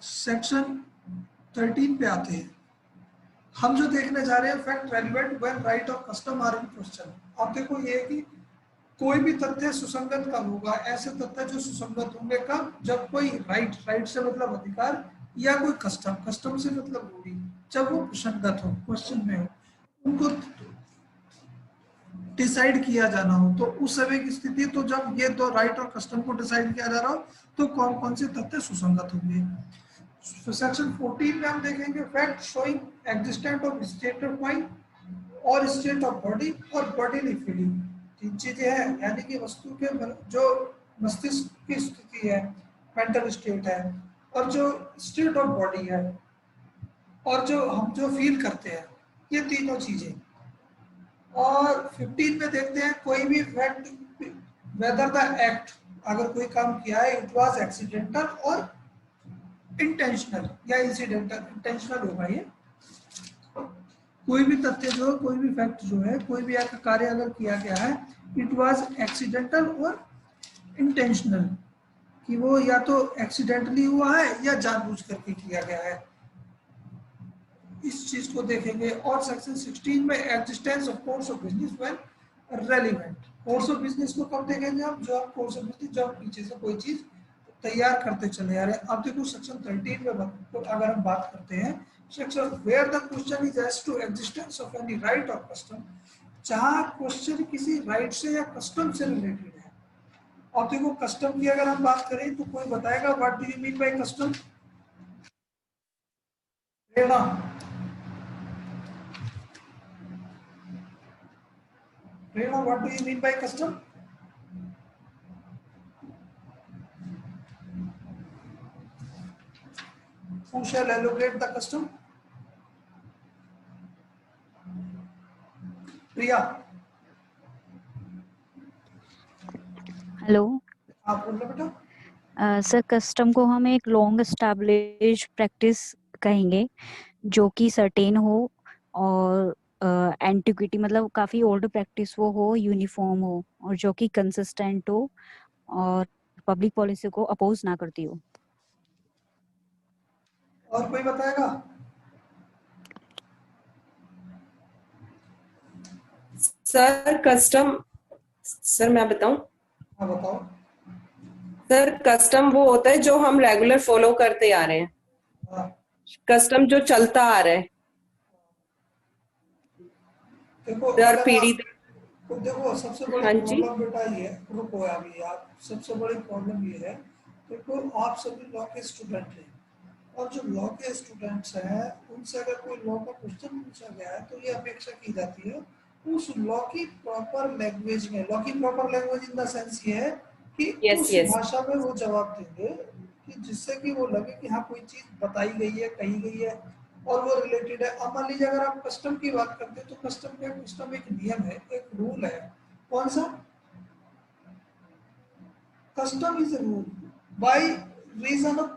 Section 13 पे आते हैं। हम जो देखने जा रहे हैं फैक्ट रेलेवेंट व्हेन राइट और कस्टम आर इन क्वेश्चन। अब देखो ये है कि कोई भी तथ्य सुसंगत कब होगा, ऐसे तथ्य जो सुसंगत होंगे कब, जब कोई राइट से मतलब अधिकार, या कोई कस्टम से मतलब रूढ़ी, जब वो प्रसंगत हो, क्वेश्चन में हो, उनको डिसाइड किया जाना हो। तो उस समय की स्थिति, तो जब ये दो राइट और कस्टम को डिसाइड किया जा रहा हो तो कौन कौन से तथ्य सुसंगत होंगे। सेक्शन 14 में हम देखेंगे fact showing existent of state of mind और स्टेट ऑफ बॉडी और बॉडीली फीलिंग। तीन चीजें हैं, यानी कि वस्तु के जो मस्तिष्क की स्थिति है, मेंटल स्टेट है, और जो स्टेट ऑफ बॉडी है, और जो हम जो फील करते हैं, ये तीनों चीजें। और 15 में देखते हैं कोई भी फैक्ट वेदर द एक्ट, अगर कोई काम किया है, इट वाज एक्सीडेंटल और इंटेंशनल, या इंसिडेंटल, इंटेंशनल होगा ये। कोई भी तथ्य जो, कोई भी फैक्ट जो है, कोई भी कार्य अगर किया गया है, इट वाज एक्सीडेंटल और इंटेंशनल, कि वो या तो एक्सीडेंटली हुआ है या जानबूझ करके किया गया है, इस चीज को देखेंगे। और सेक्शन 16 में existence of course of business when relevant. Course of business को कब देखेंगे हम, जो हम कोर्स ऑफ बिजनेस, जो हम पीछे से कोई चीज तैयार करते चले आ रहे हैं। अब देखो सेक्शन 13 में तो अगर हम बात करते हैं, section where the question is as to existence of any right और कस्टम, जहां क्वेश्चन किसी राइट से या कस्टम से रिलेटेड है। अब देखो कस्टम की अगर हम बात करें तो कोई बताएगा what do you mean bye custom? Prerna, Prerna, what do you mean bye custom? Who shall allocate the custom? Priya, hello आप बोल रहे बेटा। सर, कस्टम को हम एक लॉन्ग एस्टैब्लिश प्रैक्टिस कहेंगे जो कि सर्टेन हो और एंटिक्विटी मतलब काफी ओल्ड प्रैक्टिस वो हो, यूनिफॉर्म हो और जो कि कंसिस्टेंट हो और पब्लिक पॉलिसी को अपोज ना करती हो। और कोई बताएगा? सर कस्टम, सर मैं बताऊं? हाँ बताओ। सर कस्टम वो होता है जो हम रेगुलर फॉलो करते आ रहे हैं, हाँ, कस्टम जो चलता आ रहा है देखो दर अगर पीढ़ी। तो देखो सबसे बड़ी हाँ जी। प्रॉब्लम बेटा ये है, रुको अभी आप, सबसे बड़ी प्रॉब्लम ये है, देखो आप सभी लॉ के स्टूडेंट हैं, और जो लॉ के स्टूडेंट्स हैं उनसे अगर कोई लॉ का क्वेश्चन पूछा गया है तो ये अपेक्षा की जाती है उस लॉ की प्रॉपर लैंग्वेज में। लॉ की proper language in the sense ये है कि यस उस यस भाषा में वो जवाब देंगे कि जिससे कि वो लगे कि हाँ कोई चीज बताई गई है, कही गई है और वो रिलेटेड है। अब मान लीजिए अगर आप कस्टम की बात करते हैं तो कस्टम एक नियम है, एक रूल है। कौन सा? Custom is a rule by reason of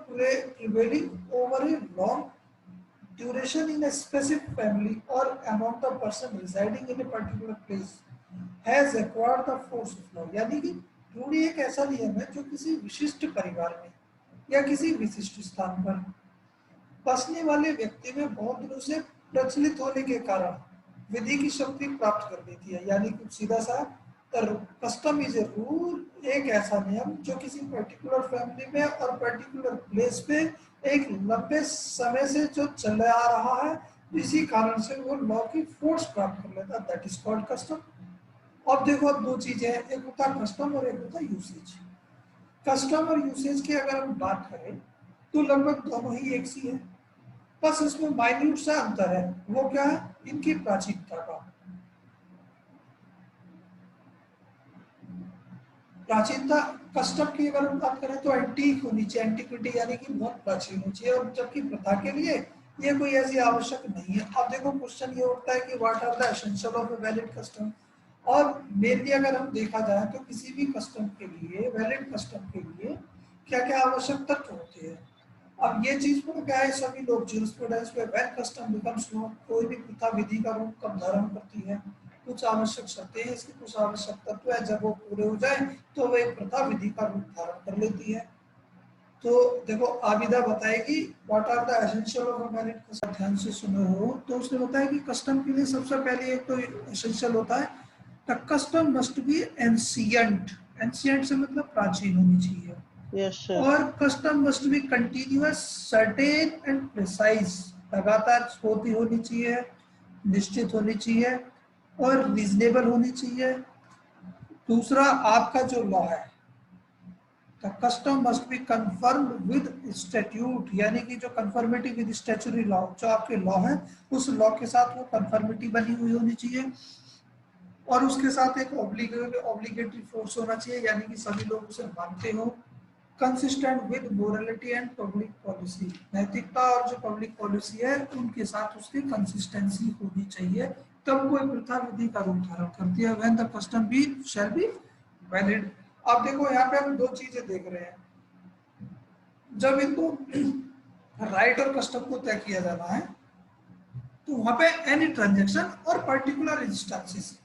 prevailing over a long duration in a specific family or among the person residing in a particular place has acquired the force of law। यानी कि रूढ़ी एक ऐसा नियम है जो किसी विशिष्ट परिवार में या किसी विशिष्ट स्थान पर बसने वाले व्यक्ति में बहुत दिनों से प्रचलित होने के कारण विधि की शक्ति प्राप्त कर देती है। यानी कि सीधा सा कस्टम इज ए रूल, एक ऐसा नियम जो किसी पर्टिकुलर फैमिली में और पर्टिकुलर प्लेस पे एक लंबे समय से जो चल आ रहा है, इसी कारण से वो लॉ की फोर्स प्राप्त कर लेता है, दैट इज कॉल्ड कस्टम। अब देखो अब दो चीजें हैं, एक होता है कस्टम और एक होता है यूसेज। कस्टम और यूसेज की अगर हम बात करें तो लगभग दोनों ही एक सी है, बस इसमें माइन्यूट सा अंतर है। वो क्या है? इनकी प्राचीनता का। प्राचीनता कस्टम की अगर हम बात करें तो एंटीक होनी चाहिए, एंटिक्विटी यानी कि बहुत प्राचीन होनी चाहिए, और जबकि प्रथा के लिए ये कोई ऐसी आवश्यक नहीं है। अब देखो क्वेश्चन ये उठता है कि what are the essential of a valid custom. और मेनली अगर हम देखा जाए तो किसी भी कस्टम के लिए, वैलिड कस्टम के लिए क्या क्या आवश्यक तत्व होते हैं। अब ये चीज पर क्या है, सभी लोग ज्यूरिस्प्रूडेंस में व्हेन कस्टम बिकम्स लॉ, कोई भी प्रथा विधि का रूप कब धारण करती है, कुछ आवश्यक शर्तें हैं, इसके कुछ आवश्यक तत्व है, जब वो पूरे हो जाए तो वो एक प्रथा विधि का रूप धारण कर लेती है। तो देखो आबिदा बताएगी what are the essential of a valid custom, ध्यान से सुनो हो। तो उसने बताया कि कस्टम के लिए सबसे पहले एक तो एसेंशियल होता है the custom must be ancient. Ancient से मतलब प्राचीन होनी चाहिए। Yes, sir. और custom must be continuous, certain and precise, लगातार होती होनी चाहिए, निश्चित होनी चाहिए और रीजनेबल होनी चाहिए। दूसरा आपका जो लॉ है, the custom must be confirmed with statute, यानी कि जो कन्फर्मिटी विद स्टैच्यूटरी लॉ, जो आपके लॉ है उस लॉ के साथ वो कन्फर्मिटी बनी हुई होनी चाहिए। और उसके साथ एक ऑब्लिगेटरी फोर्स होना चाहिए, यानी कि सभी लोग उसे मानते हो। Consistent with morality and public policy, नैतिकता और जो पब्लिक पॉलिसी है उनके साथ उसकी कंसिस्टेंसी होनी चाहिए, तब कोई प्रथा विधि का रूप धारण करती है। When the custom be shall be valid. अब देखो यहाँ पे हम दो चीजें देख रहे हैं, जब इनको राइट और कस्टम को तय किया जाना है तो वहां पे एनी ट्रांजेक्शन और पर्टिकुलर इंस्टेंसेस,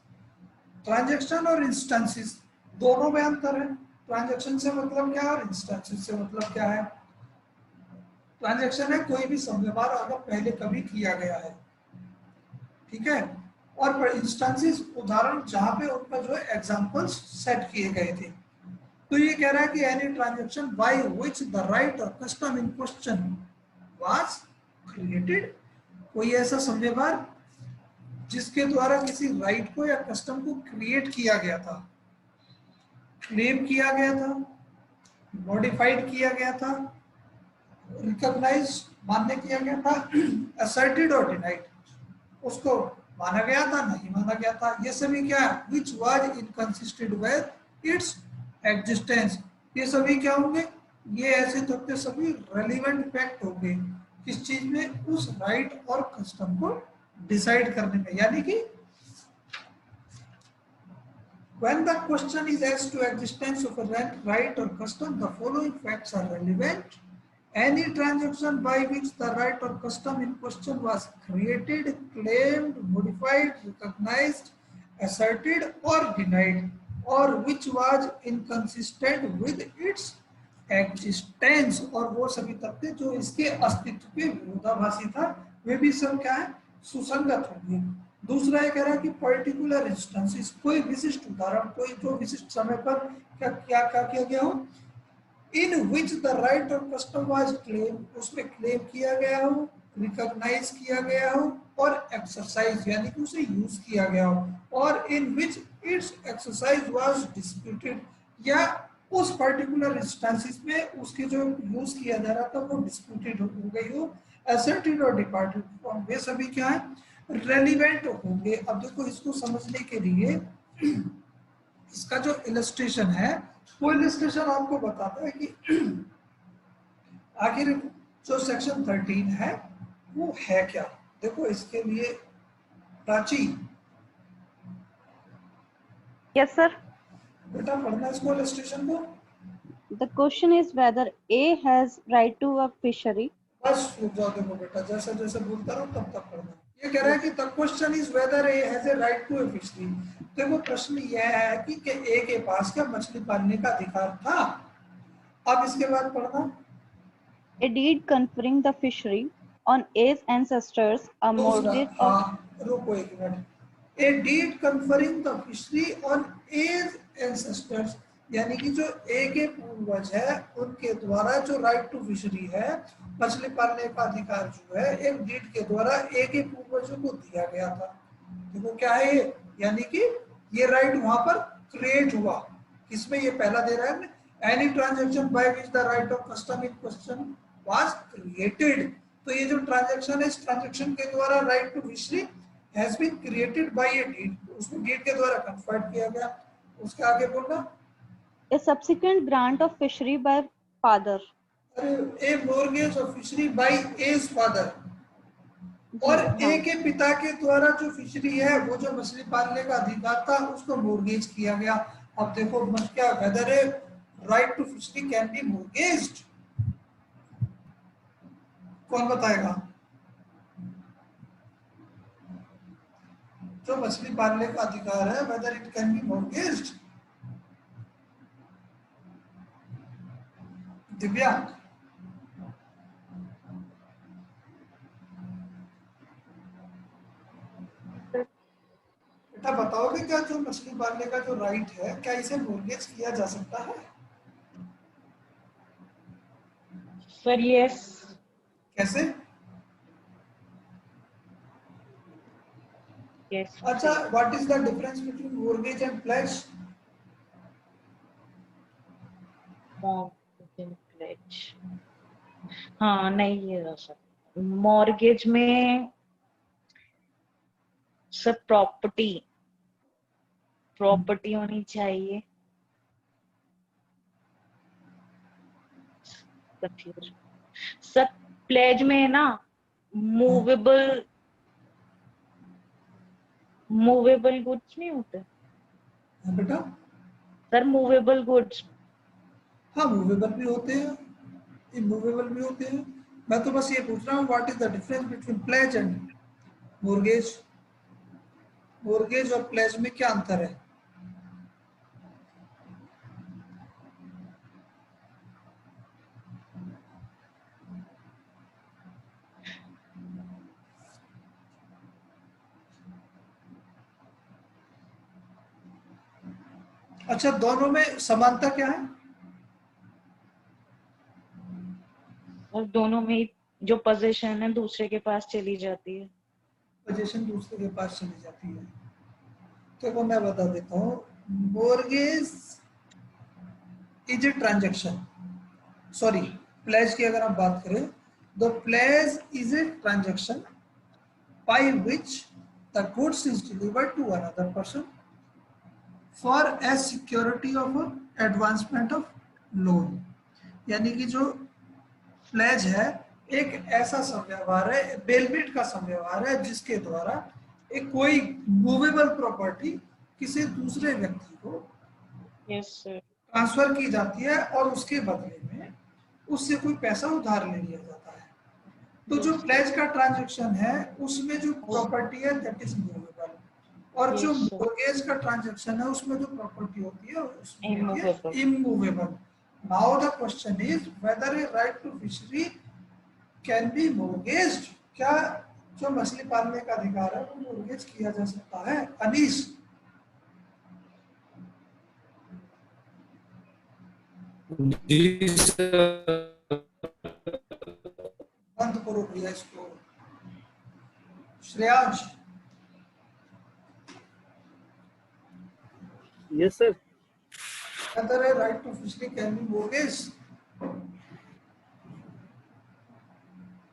ट्रांजेक्शन और इंस्टेंसेस दोनों में अंतर है। ट्रांजेक्शन से मतलब क्या है और इंस्टेंसेस से मतलब क्या है। ट्रांजेक्शन है कोई भी संव्यवहार अगर पहले कभी किया गया है, ठीक है, और इंस्टेंसेस उदाहरण जहां पे उनका जो है एग्जांपल्स सेट किए गए थे। तो ये कह रहा है कि any transaction by which the right और custom in question was created, कोई ऐसा संव्यवहार जिसके द्वारा किसी राइट को या कस्टम को क्रिएट किया गया था, क्लेम किया गया था, मॉडिफाइड किया गया था, रिकॉग्नाइज मान्य किया गया था, असर्टेड और डिनाइड, उसको माना गया था नहीं माना गया था, ये सभी क्या है, which was inconsistent with its existence, ये सभी क्या होंगे, ये ऐसे तथ्य सभी रेलिवेंट फैक्ट होंगे किस चीज में, उस राइट और कस्टम को डिसाइड करने में। यानी कि when the question is as to existence of a right or custom, the following facts are relevant. Any transaction by which the right or custom in question was created, claimed, modified, recognized, asserted or denied, or which was inconsistent with its existence, और वो सभी तथ्य जो इसके अस्तित्व के विरोधाभासी था वे भी सब क्या है, सुसंगत होंगे। दूसरा ये कह रहा है कि पर्टिकुलर इंस्टेंसेस, कोई विशिष्ट उदाहरण, कोई जो विशिष्ट समय पर क्या क्या क्या किया गया हो, इन विच द राइट और कस्टम वाज क्लेम, उसमें क्लेम किया गया हो, रिकॉग्नाइज किया गया हो और एक्सरसाइज यानी कि उसे यूज किया गया हो, और in which it's exercise was disputed, या उस पर्टिकुलर इंस्टेंसेस में उसके जो यूज किया जा रहा था वो डिस्प्यूटेड हो गई हो, असर्टेड और डिपार्टेड फ्रॉम, वे सभी क्या है, रेलिवेंट होंगे। अब देखो इसको समझने के लिए इसका जो इलस्ट्रेशन है वो इलस्ट्रेशन आपको बताता है कि आखिर जो सेक्शन 13 है वो है क्या। देखो इसके लिए प्राची, Yes, sir. बेटा पढ़ना इसको इलस्ट्रेशन को। The question is whether A has right to a fishery. बस रुक जाओ, देखो बेटा जैसे जैसे बोलता रहो तब तक पढ़ना। ये कह रहा है कि the question is whether A has a right to a fishery. देखो प्रश्न यह है कि ए के पास क्या मछली पालने का अधिकार था। अब इसके बाद पढ़ना, A deed conferring the fishery on A's ancestors, a mortgage of हाँ रुको एक minute, a deed conferring the fishery on A's ancestors, यानी कि जो ए के पूर्वज है उनके द्वारा जो राइट टू फिशरी है, मछली पालने का अधिकार जो है, एक डीड के द्वारा ए के पूर्वजों को दिया गया था। देखो क्या है ये, यानी कि ये राइट वहां पर क्रिएट हुआ, किसमें, ये पहला दे रहा है, any transaction by which the right of custom in question was created. तो ये जो ट्रांजेक्शन है, इस ट्रांजेक्शन के द्वारा right to fishery has been created by a deed, उसको डीड के द्वारा कन्फर्ड किया गया। उसके आगे बोलना, a subsequent grant of fishery by father. A mortgage of fishery by A's father, और ए के पिता के द्वारा जो फिशरी है, वो जो मछली पालने का अधिकार था उसको मॉर्गेज किया गया। अब देखो क्या, whether a right to fishery can be mortgaged, कौन बताएगा। जो मछली पालने का अधिकार है, whether it can be mortgaged. Divya क्या बताओगे क्या जो मछली पालने का जो राइट है क्या इसे मोर्गेज किया जा सकता है? Sir yes. कैसे? यस अच्छा, what is the difference between mortgage and pledge? Pledge, हाँ नहीं ये सर मॉर्गेज में सर प्रॉपर्टी होनी चाहिए। Confuse sir. प्लेज में है ना मूवेबल गुड्स नहीं होते हाँ बेटा, सर, मूवेबल गुड्स। हाँ मूवेबल भी होते हैं, इमूवेबल भी होते हैं। मैं तो बस ये पूछ रहा हूँ what is the difference between plays and mortgage? Mortgage और प्लेज में क्या अंतर है? अच्छा, दोनों में समानता क्या है? और दोनों में जो पोजीशन है दूसरे के पास चली जाती है। पोजीशन दूसरे के पास चली जाती है। तो मैं बता देता हूँ, mortgage is a transaction, sorry pledge की अगर हम बात करें, the pledge is a transaction by which the goods is delivered to another person for as security of advancement of loan। यानी कि जो प्लेज है एक ऐसा समव्यवहार है, बेलमेट का समव्यवहार है जिसके द्वारा एक कोई मूवेबल प्रॉपर्टी किसी दूसरे व्यक्ति को यस सर। ट्रांसफर की जाती है और उसके बदले में उससे कोई पैसा उधार ले लिया जाता है। तो जो प्लेज का ट्रांजैक्शन है उसमें जो प्रॉपर्टी है दैट इज मूवेबल, और जो Yes, sir. मोर्गेज का ट्रांजैक्शन है उसमें जो प्रॉपर्टी होती है उसमें Immovable. Immovable. Now the question is whether a right to fishery can be mortgaged. क्या जो मछली पालने का अधिकार है वो मोर्गेज किया जा सकता है? अनीस, जी सर। बंद करो भैया इसको। Shreyansh, yes sir. whether a right to fishery can be mortgaged?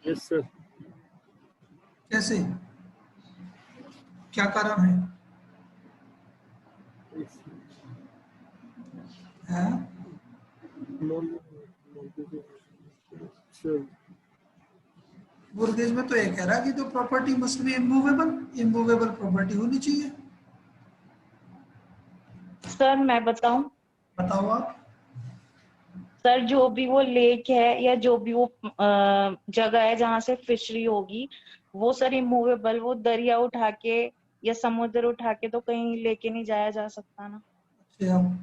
Yes sir. कैसे, क्या कारण है? हैं? मोर्गेज में तो ये कह रहा है कि जो property must be immovable property होनी चाहिए। सर मैं बताऊं, बताओ आप। सर जो भी वो लेक है या जो भी वो जगह है जहाँ से फिशरी होगी वो सर इमूवेबल, वो दरिया उठा के या समुद्र उठा के तो कहीं लेके नहीं जाया जा सकता ना। अच्छा,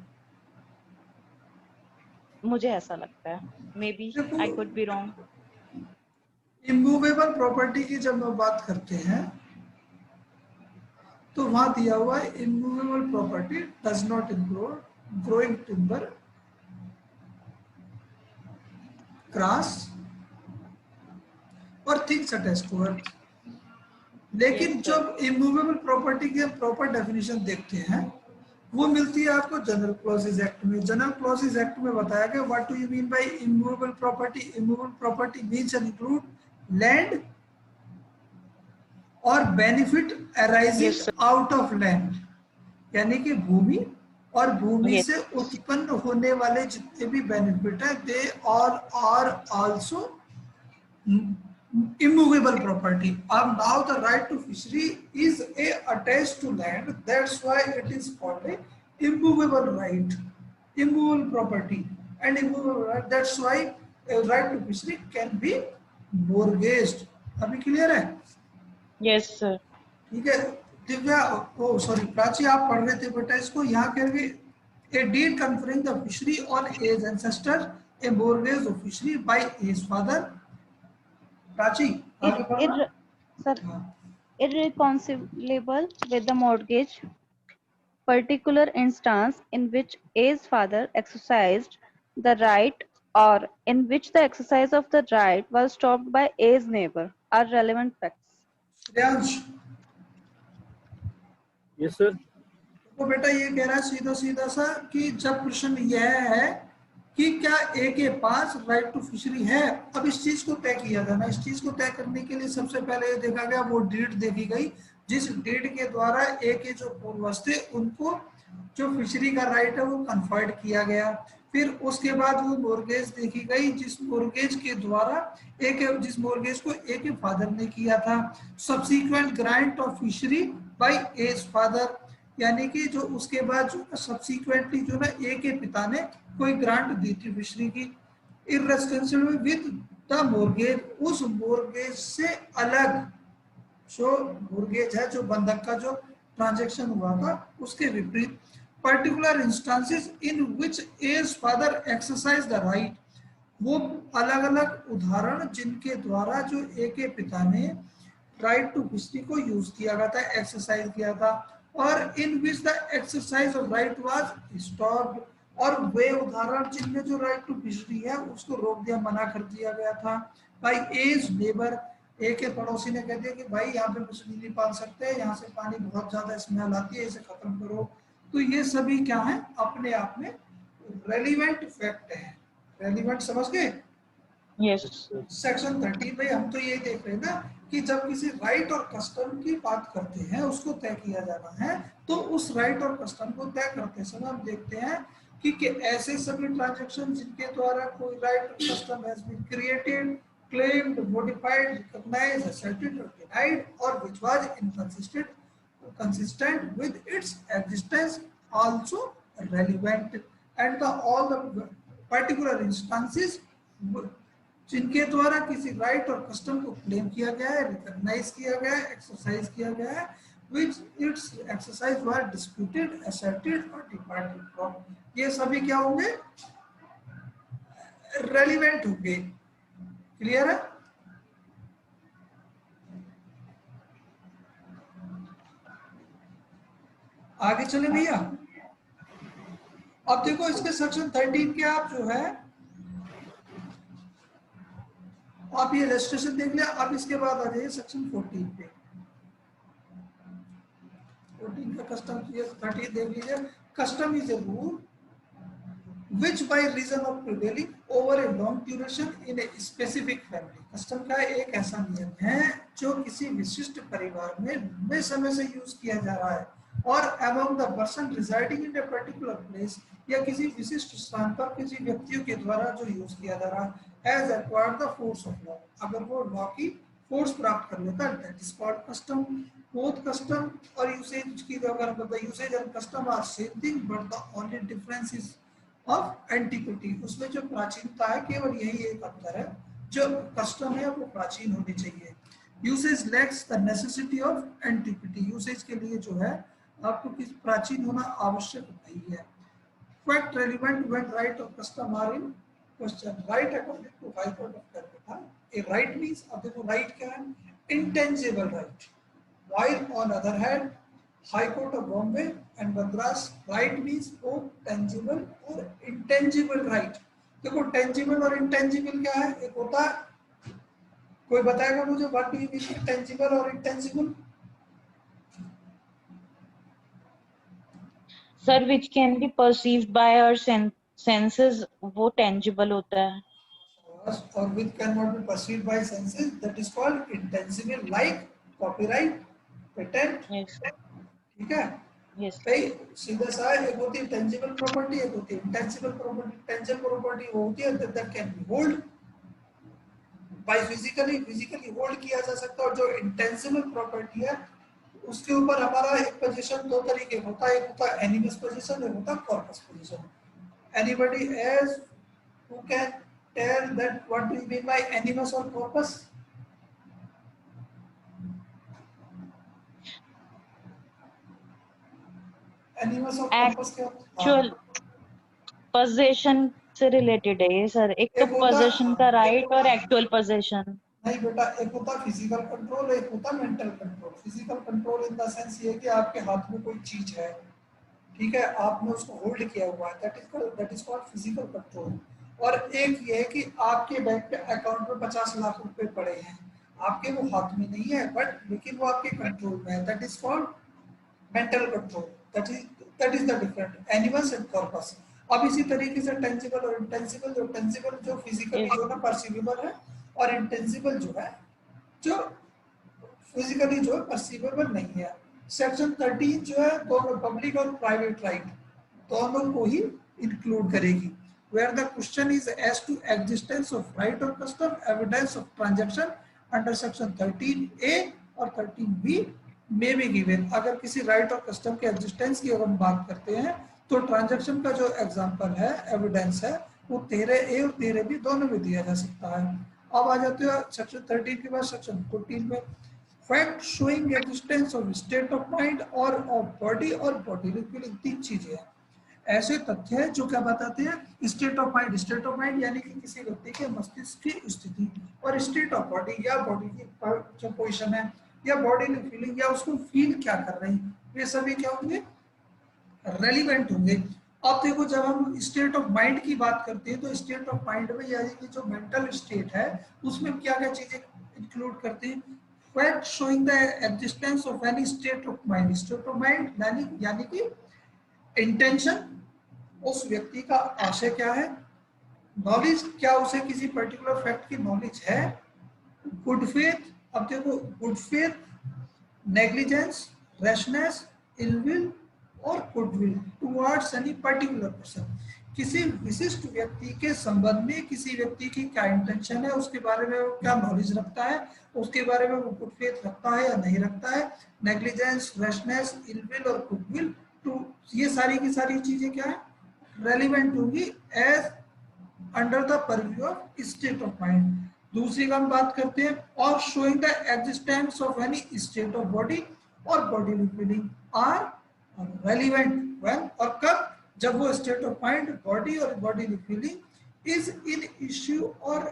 मुझे ऐसा लगता है, may be I could be wrong. Immovable property की जब हम बात करते हैं तो वहां दिया हुआ है immovable property does not include growing timber, grass और थिंग्स अटैच्ड टू अर्थ। लेकिन Yes, sir. जब इमूवेबल प्रॉपर्टी की हम प्रॉपर डेफिनेशन देखते हैं वो मिलती है आपको जनरल क्लॉजेज एक्ट में। जनरल क्लॉजेज एक्ट में बताया गया what do you mean by immovable property. Immovable property means and include land और benefit Yes, arising sir. Out of land, यानी कि भूमि और भूमि Yes. से उत्पन्न होने वाले जितने भी बेनिफिट है they all are also immovable property. Now the right to fishery is a attached to land, that's why it is called a immovable right, immovable property and immovable right, that's why a right to fishery can be mortgaged। अभी clear है? Yes, sir. ठीक है। दिव्या, ओ sorry Prachi, आप पढ़ रहे थे बेटा इसको, यहाँ कह रहे a deed conferring the fishery on his ancestor, a mortgage of fishery by his father। Prachi आगे पढ़ना। Sir, हाँ। irreconcilable with the mortgage particular instance in which A's father exercised the right or in which the exercise of the right was stopped by A's neighbor are relevant facts. Shreyansh, Yes, sir. तो बेटा ये कह रहा है सीधा सीधा सा कि जब प्रश्न यह है कि क्या ए के पास राइट टू फिशरी है, अब इस चीज को तय किया जाना। इस चीज को तय करने के लिए सबसे पहले ये देखा गया, वो डीड देखी गई जिस डीड के द्वारा ए के जो पूर्वज थे उनको जो फिशरी का राइट है वो कन्फर्ड किया गया। फिर उसके बाद वो मोर्गेज देखी गई जिस मोर्गेज के द्वारा जिस मोर्गेज को ए के फादर ने किया था। Subsequent grant of fishery by A's father, यानी कि जो उसके बाद जो सब्सीक्वेंटली जो ना ए के पिता ने कोई ग्रांट दी थी फिशरी की, इररेस्पॉन्सिबल विद द मोर्गेज, उस मोर्गेज से अलग जो मोर्गेज है, जो बंधक का जो ट्रांजैक्शन हुआ था उसके विपरीत। Particular instances in which A's father exercise the right, वो अलग अलग उदाहरण जिनके द्वारा जो ए के पिता ने राइट टू फिशरी को यूज किया गया था, एक्सरसाइज किया था। और in which the exercise of right was stopped, और वे उदाहरण जिनमें जो राइट टू फिशरी है उसको रोक दिया, मना कर दिया गया था। बाय एज नेबर, ए के पड़ोसी ने कह दिया कि भाई यहाँ पे मछली नहीं पाल सकते, यहाँ से पानी बहुत ज्यादा स्मेल आती है, इसे खत्म करो। तो ये सभी क्या है, अपने आप में रेलिवेंट फैक्ट है। रेलिवेंट समझ गए? यस सेक्शन 13 में हम तो ये देख रहे हैं ना कि जब किसी राइट और कस्टम की बात करते हैं उसको तय किया जाना है, तो उस राइट और कस्टम को तय करते समय हम देखते हैं कि ऐसे सभी ट्रांजैक्शन जिनके द्वारा कोई राइट और custom has been created, claimed, modified, recognized, asserted or denied, or which was consistent with its existence also relevant, and all the particular instances जिनके द्वारा किसी राइट और कस्टम को क्लेम किया गया है, रिकॉग्नाइज किया गया है, एक्सरसाइज किया गया है, which its exercise was disputed, asserted or departed from, ये सभी क्या होंगे, रेलिवेंट होंगे। क्लियर है? आगे चले भैया। अब देखो इसके सेक्शन 13 के आप जो है आप ये रजिस्ट्रेशन देख लिया। अब इसके बाद आ जाइए सेक्शन 14 पे। 14 का कस्टम, 13 देख लीजिए। Custom is a rule which by reason of prevailing over a long duration in a specific family, custom का एक ऐसा नियम है जो किसी विशिष्ट परिवार में लंबे समय से यूज किया जा रहा है, और among the person residing in a particular place, या किसी विशिष्ट स्थान पर किसी व्यक्तियों के द्वारा जो यूज किया जा रहा है, as acquired the force of law, अगर वो लॉ की फोर्स प्राप्त कर लेता है, that is called custom. Both custom और usage की अगर मतलब usage and custom are same thing, but the only difference is of antiquity, उसमें जो प्राचीनता है केवल यही एक अंतर है, जो कस्टम है वो प्राचीन होनी चाहिए। Usage lakhs the necessity of antiquity, usage के लिए जो है आपको किस प्राचीन होना आवश्यक नहीं है। फैक्ट रेलेवेंट व्हेन राइट और custom are in question, right according to High Court of Calcutta, a right means, अब देखो राइट क्या है, intangible right, while on other hand High Court of Bombay and Madras, right means both tangible और intangible right। देखो tangible और intangible क्या है, एक होता है, कोई बताएगा मुझे what do you mean tangible और intangible? Sir, which can be perceived by our senses, वो tangible होता है। और which cannot be perceived by senses, that is called intangible, like copyright, patent। Yes. ठीक है? Yes. भाई सीधा सा, एक होती है टेंजिबल प्रॉपर्टी, एक होती है इंटेंजिबल प्रॉपर्टी। टेंजिबल प्रॉपर्टी वो होती है that can be hold by physically hold किया जा सकता है, और जो इंटेंजिबल प्रॉपर्टी है उसके ऊपर हमारा एक पोजीशन दो तरीके का होता है, एक होता है एनिमस पोजीशन, एक होता है corpus possession. Anybody as who can tell that what do you mean by animus और कॉर्पस? एनिमस और कॉर्पस क्या? एक्चुअल पोजीशन से रिलेटेड है ये सर, एक तो पोजीशन का राइट और एक्चुअल पोजीशन। नहीं बेटा, एक होता फिजिकल कंट्रोल, एक होता mental control. Physical control in the sense ये कि आपके हाथ में कोई चीज है, ठीक है, आपने उसको होल्ड किया हुआ है, that is called physical control. और एक ये है कि आपके बैंक पे अकाउंट में 50 लाख रुपए पड़े हैं, आपके वो हाथ में नहीं है बट लेकिन वो आपके कंट्रोल में है, that is called mental control. That is the different animals and corpus. अब इसी तरीके से टेंजिबल और इंटेंजिबल, जो टेंजिबल जो फिजिकली जो ना परसीवेबल है, और इंटेंजिबल जो है जो फिजिकली जो है परसीवेबल नहीं है। सेक्शन 13 जो है दोनों पब्लिक और प्राइवेट राइट दोनों को ही इंक्लूड करेगी। Where the question is as to existence of right or custom, evidence of transaction under section 13A और 13B may be given। अगर किसी राइट और कस्टम के एग्जिस्टेंस की अगर हम बात करते हैं तो ट्रांजैक्शन का जो एग्जांपल है, एविडेंस है, वो 13A और 13B दोनों में दिया जा सकता है। अब आ जाते हैं सेक्शन 13 के बाद सेक्शन 14 में, fact showing existence of state of mind और ऑफ बॉडी और बॉडीली फीलिंग, तीन चीजें हैं, ऐसे तथ्य हैं जो क्या बताते हैं state of mind. State of mind यानी कि किसी व्यक्ति के मस्तिष्क की स्थिति, और स्टेट ऑफ बॉडी या बॉडी की जो पोजीशन है या बॉडी फीलिंग या उसको फील क्या कर रही है, ये सभी क्या होंगे, रेलिवेंट होंगे। अब देखो जब हम स्टेट ऑफ माइंड की बात करते हैं तो स्टेट ऑफ माइंड में यानी कि जो मेंटल स्टेट है उसमें क्या क्या चीजें इंक्लूड करते हैं, fact showing the existence of any state of mind. State of mind यानी कि इंटेंशन, उस व्यक्ति का आशय क्या है, नॉलेज, क्या उसे किसी पर्टिकुलर फैक्ट की नॉलेज है, गुड फेथ, अब देखो good faith, negligence, rashness, ill will और goodwill towards any particular person. किसी विशिष्ट व्यक्ति के संबंध में किसी व्यक्ति की क्या इंटेंशन है, उसके बारे में वो क्या नॉलेज रखता है, उसके बारे में वो गुड फेथ रखता है या नहीं रखता है, नेग्लिजेंस, रैशनेस, इलविल और गुडविल, तो ये सारी की सारी चीजें क्या है, रेलिवेंट होगी as under the purview of state of mind. दूसरी का हम बात करते हैं और showing the existence of any state of body और body feeling are relevant when, और कब, जब वो स्टेट ऑफ माइंड, बॉडी और body feeling is in issue और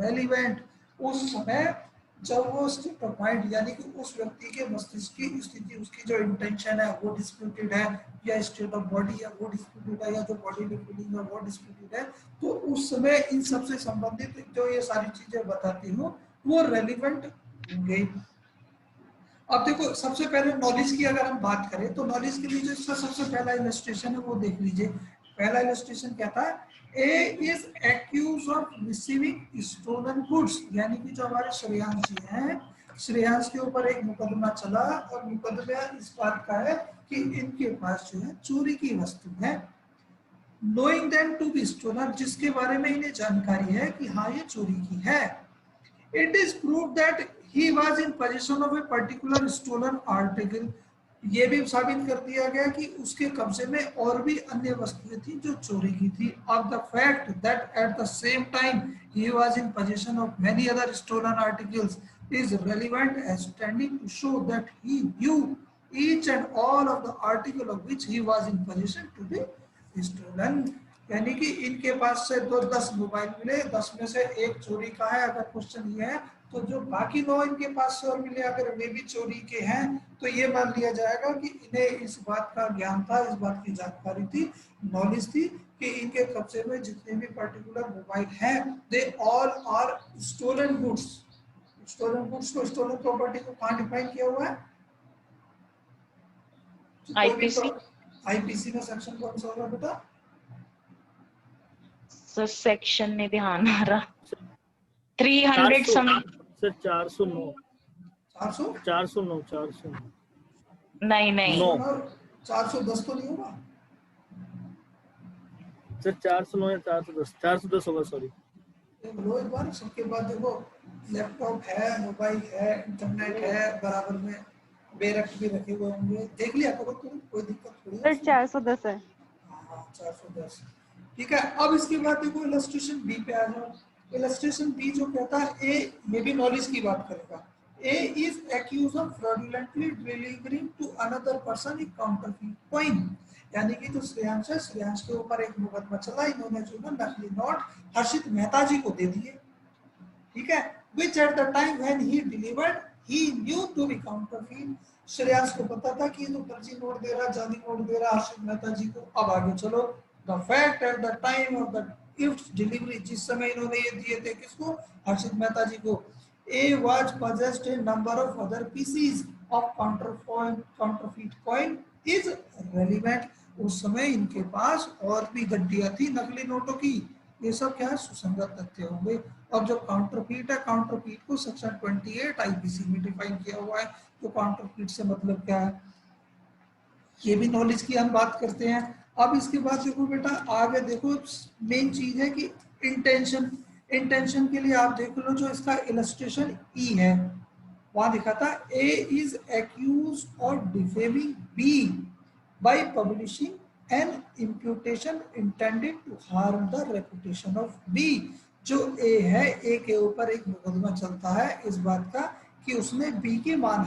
रेलिवेंट, उस समय जब वो स्टेट ऑफ माइंड यानी कि उस व्यक्ति के मस्तिष्क की स्थिति, उसकी जो इंटेंशन है वो डिस्प्यूटेड है, या स्टेट ऑफ बॉडी है वो डिस्प्यूटेड है, या जो बॉडी फीलिंग है वो डिस्प्यूटेड है, तो उस समय इन सबसे संबंधित जो ये सारी चीजें बताती हूँ वो रेलिवेंट होंगे। अब देखो सबसे पहले नॉलेज की अगर हम बात करें तो नॉलेज के लिए जो इसका सबसे पहला इलस्ट्रेशन है वो देख लीजिए। पहला इलस्ट्रेशन क्या था, A is accuse of receiving stolen goods, यानी कि जो हमारे श्रेयांश जी हैं, श्रेयांश के ऊपर एक मुकदमा चला और मुकदमा इस बात का है कि इनके पास जो है चोरी की वस्तु है, knowing them to be stolen, जिसके बारे में इन्हें जानकारी है कि हाँ ये चोरी की है। It is prove that he was in possession of a particular stolen article, ये भी साबित कर दिया गया कि उसके कब्जे में और भी अन्य वस्तुएं थी जो चोरी की थी। Of the fact that at the same time he was in possession of many other stolen articles is relevant as standing to show that he knew each and all of the article of which he was in possession to be stolen। यानी कि इनके पास से 10 mobile मिले, 10 में से एक चोरी का है। अगर क्वेश्चन ये है तो जो बाकी 9 इनके पास से और मिले अगर वे भी चोरी के हैं तो ये मान लिया जाएगा कि इन्हें इस बात का ज्ञान था, इस बात की जानकारी थी, नॉलेज थी कि इनके कब्जे में जितने भी पर्टिकुलर मोबाइल हैं they all are stolen goods. Stolen goods को, स्टोलन प्रॉपर्टी को कहाँ डिफाइन किया हुआ है, आईपीसी। आईपीसी में सेक्शन कौन सा होगा बेटा, सर सेक्शन में ध्यान आ रहा, 300 सर 409 400 409 नहीं नहीं 410 तो नहीं होगा सर, 409 या 410 होगा, सॉरी। लो एक बार, सबके बाद देखो लैपटॉप है, मोबाइल है, इंटरनेट है, बराबर में बेरख भी रखे हुए होंगे, देख लिया करो तुम, कोई दिक्कत थोड़ी है। 410 है। हाँ 410 ठीक है। अब इसके बाद देखो इलस्ट्रेशन बी पे आ जाओ। इलस्ट्रेशन बी जो कहता है ए में भी नॉलेज की बात करेगा। A is accuse of fraudulently delivering to another person a counterfeit coin, यानी कि जो श्रेयांश है, श्रेयांश के ऊपर एक मुकदमा चला, इन्होंने जो ना नकली नोट हर्षित मेहता जी को दे दिए, ठीक है, which at the time when he delivered he knew to be counterfeit. Shreyansh को पता था कि ये तो फर्जी नोट दे रहा, जाली नोट दे रहा हर्षित मेहता जी को। अब आगे चलो, the fact at the time of the gift delivery, जिस समय इन्होंने ये दिए थे किसको, हर्षित मेहता जी को, A was possessed a number of other pieces of counterfeit coin is relevant. उस समय इनके पास और भी गड्डियां थी नकली नोटों की। ये सब क्या है, सुसंगत तथ्य होंगे। अब जो काउंटरफीट है, काउंटरफीट को सेक्शन 28 आईपीसी में डिफाइन किया हुआ है। तो काउंटरफीट से मतलब क्या है, ये भी नॉलेज की हम बात करते हैं। अब इसके बाद देखो बेटा, आगे देखो, मेन चीज है कि इंटेंशन। इंटेंशन के लिए आप देख लो, जो इसका इलस्ट्रेशन ई है, वहां दिखा था A is accuse of defaming B by publishing an imputation intended to harm the reputation of B. जो ए है, ए के ऊपर एक मुकदमा चलता है इस बात का कि उसने बी के मान